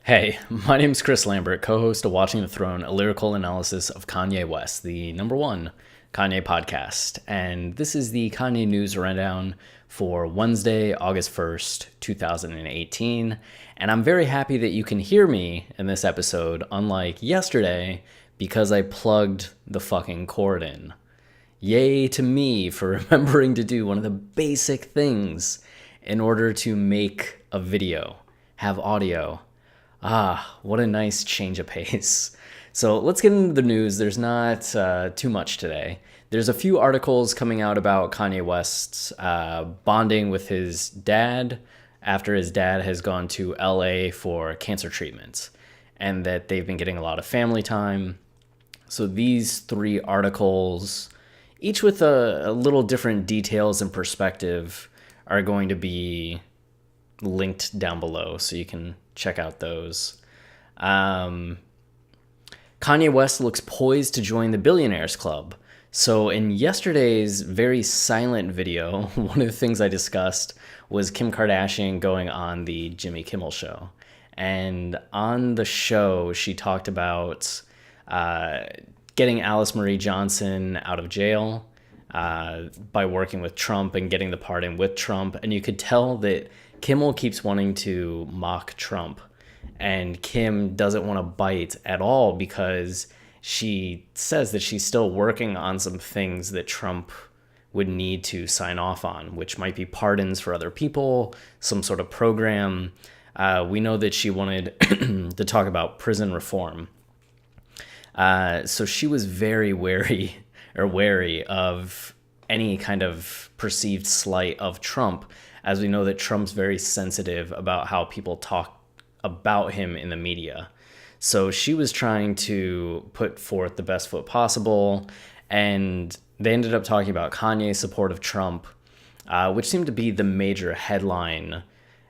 Hey, my name's Chris Lambert, co-host of Watching the Throne, a lyrical analysis of Kanye West, the number one Kanye podcast. And this is the Kanye News Rundown for Wednesday, August 1st, 2018. And I'm very happy that you can hear me in this episode, unlike yesterday, because I plugged the fucking cord in. Yay to me for remembering to do one of the basic things in order to make a video, have audio. What a nice change of pace. So let's get into the news. There's not too much today. There's a few articles coming out about Kanye West's bonding with his dad after his dad has gone to LA for cancer treatment, and that they've been getting a lot of family time. So these three articles, each with a little different details and perspective, are going to be linked down below so you can check out those. Kanye West looks poised to join the Billionaires Club. So in yesterday's very silent video, one of the things I discussed was Kim Kardashian going on the Jimmy Kimmel show. And on the show, she talked about getting Alice Marie Johnson out of jail by working with Trump and getting the pardon with Trump. And you could tell that Kimmel keeps wanting to mock Trump, and Kim doesn't want to bite at all because she says that she's still working on some things that Trump would need to sign off on, which might be pardons for other people, some sort of program. We know that she wanted to talk about prison reform. So she was very wary of any kind of perceived slight of Trump, as we know that Trump's very sensitive about how people talk about him in the media. So she was trying to put forth the best foot possible, and they ended up talking about Kanye's support of Trump, which seemed to be the major headline,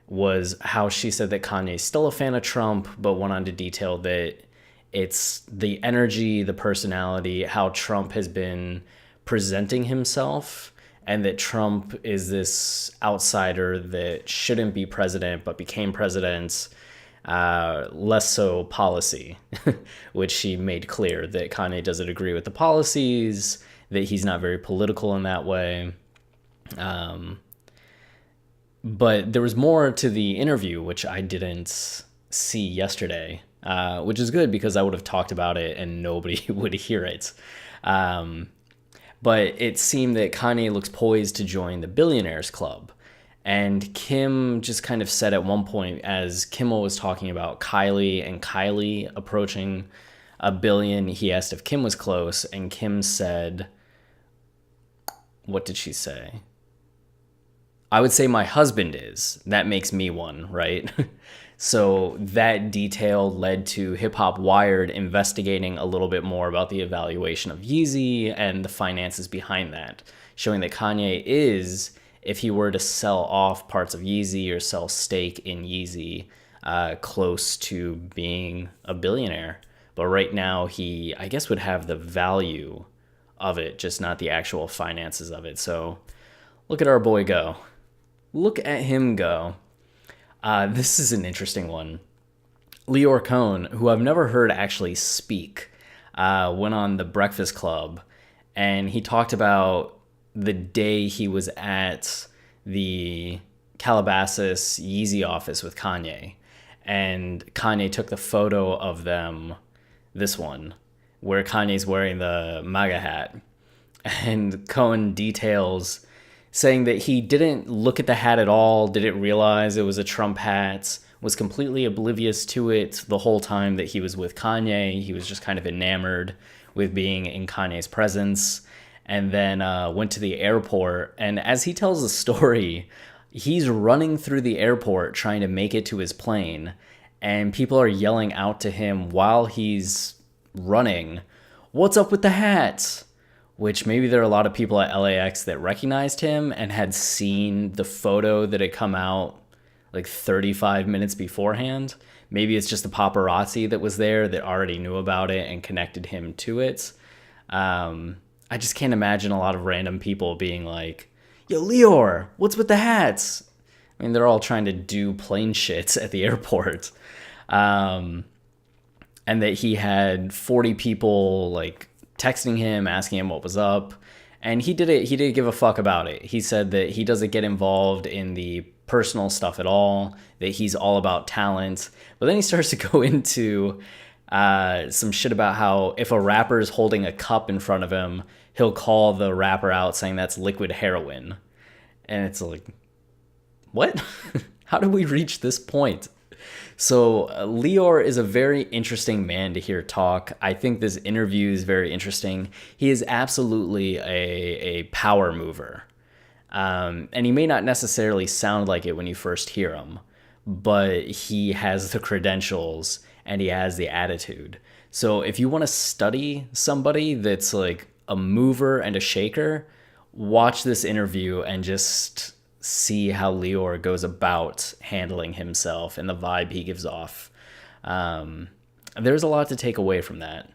was how she said that Kanye's still a fan of Trump, but went on to detail that it's the energy, the personality, how Trump has been presenting himself, and that Trump is this outsider that shouldn't be president but became president, less so policy, which she made clear that Kanye doesn't agree with the policies, that he's not very political in that way. But there was more to the interview, which I didn't see yesterday, which is good because I would have talked about it and nobody would hear it. But it seemed that Kanye looks poised to join the Billionaires Club. And Kim just kind of said at one point, as Kimmel was talking about Kylie approaching $1 billion, he asked if Kim was close, and Kim said, what did she say? I would say my husband is. That makes me one, right? So that detail led to Hip Hop Wired investigating a little bit more about the evaluation of Yeezy and the finances behind that, showing that Kanye is, if he were to sell off parts of Yeezy or sell stake in Yeezy, close to being a billionaire. But right now he, I guess, would have the value of it, just not the actual finances of it. So look at our boy go. Look at him go. This is an interesting one. Lior Cohen, who I've never heard actually speak, went on The Breakfast Club, and he talked about the day he was at the Calabasas Yeezy office with Kanye. And Kanye took the photo of them, this one, where Kanye's wearing the MAGA hat. And Cohen details saying that he didn't look at the hat at all, didn't realize it was a Trump hat, was completely oblivious to it the whole time that he was with Kanye. He was just kind of enamored with being in Kanye's presence, and then went to the airport. And as he tells the story, he's running through the airport trying to make it to his plane, and people are yelling out to him while he's running, "What's up with the hat?" Which maybe there are a lot of people at LAX that recognized him and had seen the photo that had come out like 35 minutes beforehand. Maybe it's just the paparazzi that was there that already knew about it and connected him to it. I just can't imagine a lot of random people being like, "Yo, Lior, what's with the hats?" I mean, they're all trying to do plane shit at the airport. And that he had 40 people like texting him, asking him what was up. And he didn't give a fuck about it. He said that he doesn't get involved in the personal stuff at all, that he's all about talent. But then he starts to go into some shit about how if a rapper is holding a cup in front of him, he'll call the rapper out saying that's liquid heroin. And it's like, what? How did we reach this point? So Lior is a very interesting man to hear talk. I think this interview is very interesting. He is absolutely a power mover. And he may not necessarily sound like it when you first hear him, but he has the credentials and he has the attitude. So if you want to study somebody that's like a mover and a shaker, watch this interview and just see how Lior goes about handling himself and the vibe he gives off. There's a lot to take away from that.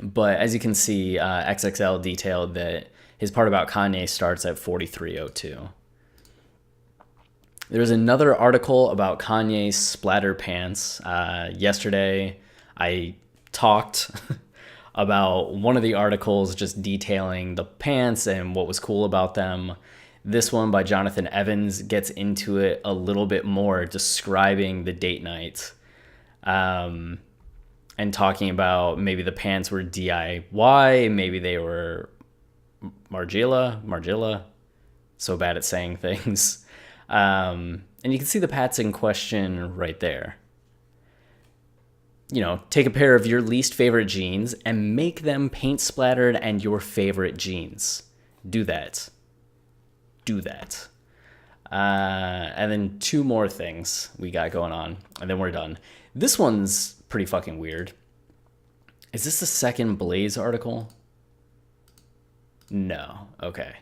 But as you can see, XXL detailed that his part about Kanye starts at 43:02. There's another article about Kanye's splatter pants. Yesterday, I talked about one of the articles just detailing the pants and what was cool about them. This one by Jonathan Evans gets into it a little bit more, describing the date night and talking about maybe the pants were DIY, maybe they were Margilla, so bad at saying things. And you can see the pants in question right there. You know, take a pair of your least favorite jeans and make them paint splattered and your favorite jeans. Do that. And then two more things we got going on, and then we're done. This one's pretty fucking weird. Is this the second Blaze article? No. Okay.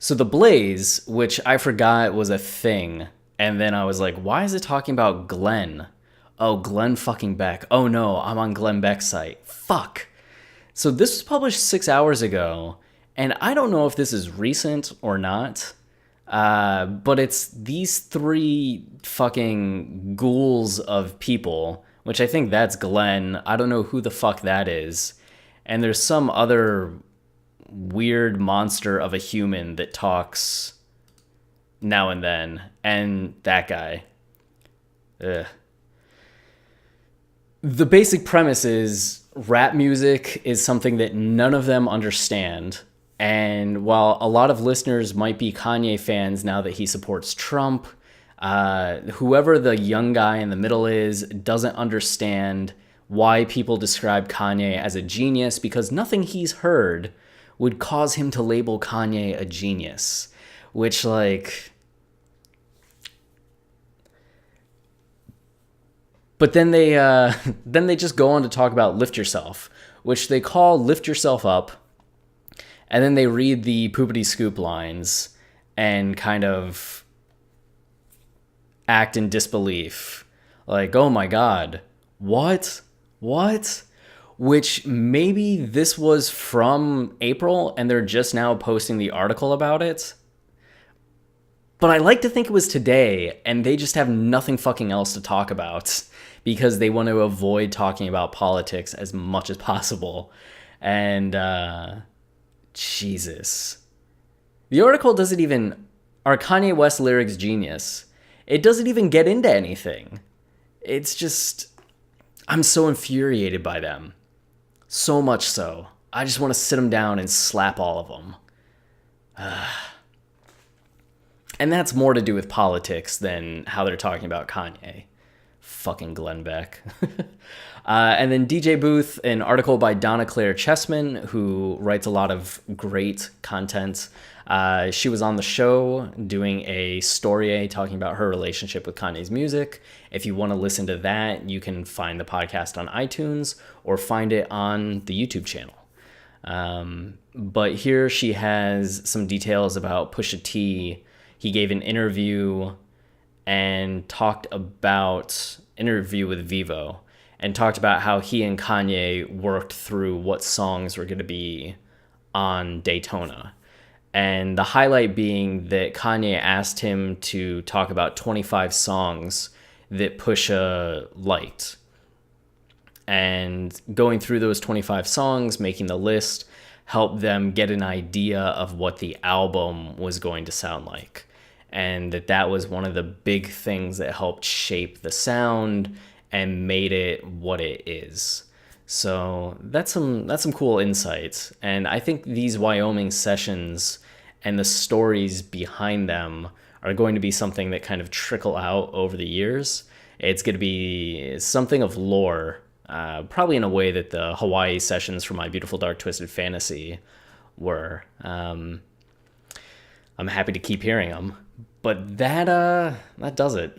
So the Blaze, which I forgot was a thing, and then I was like, why is it talking about Glenn? Oh, Glenn fucking Beck. Oh no, I'm on Glenn Beck's site. Fuck. So this was published 6 hours ago, and I don't know if this is recent or not, but it's these three fucking ghouls of people, which I think that's Glenn. I don't know who the fuck that is. And there's some other weird monster of a human that talks now and then. And that guy. Ugh. The basic premise is rap music is something that none of them understand. And while a lot of listeners might be Kanye fans now that he supports Trump, whoever the young guy in the middle is doesn't understand why people describe Kanye as a genius, because nothing he's heard would cause him to label Kanye a genius. Which, like... But then they just go on to talk about Lift Yourself, which they call Lift Yourself Up. And then they read the poopity scoop lines and kind of act in disbelief. Like, oh my God, what? Which maybe this was from April and they're just now posting the article about it. But I like to think it was today and they just have nothing fucking else to talk about because they want to avoid talking about politics as much as possible. And, Jesus. The article doesn't even... Are Kanye West lyrics genius? It doesn't even get into anything. It's just... I'm so infuriated by them. So much so. I just want to sit them down and slap all of them. And that's more to do with politics than how they're talking about Kanye. Fucking Glenn Beck. And then DJ Booth, an article by Donna Claire Chessman, who writes a lot of great content. She was on the show doing a story talking about her relationship with Kanye's music. If you want to listen to that, you can find the podcast on iTunes or find it on the YouTube channel. But here she has some details about Pusha T. He gave an interview and talked about interview with Vivo and talked about how he and Kanye worked through what songs were going to be on Daytona. And the highlight being that Kanye asked him to talk about 25 songs that Pusha liked. And going through those 25 songs, making the list, helped them get an idea of what the album was going to sound like. And that was one of the big things that helped shape the sound and made it what it is. So that's some cool insights. And I think these Wyoming sessions and the stories behind them are going to be something that kind of trickle out over the years. It's going to be something of lore, probably in a way that the Hawaii sessions for My Beautiful Dark Twisted Fantasy were. I'm happy to keep hearing them. But that does it.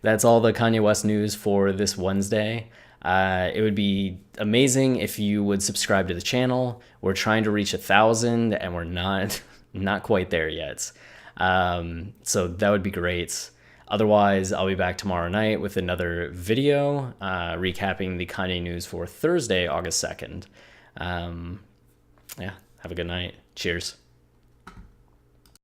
That's all the Kanye West news for this Wednesday. It would be amazing if you would subscribe to the channel. We're trying to reach 1,000 and we're not quite there yet. So that would be great. Otherwise, I'll be back tomorrow night with another video recapping the Kanye news for Thursday, August 2nd. Yeah, have a good night. Cheers.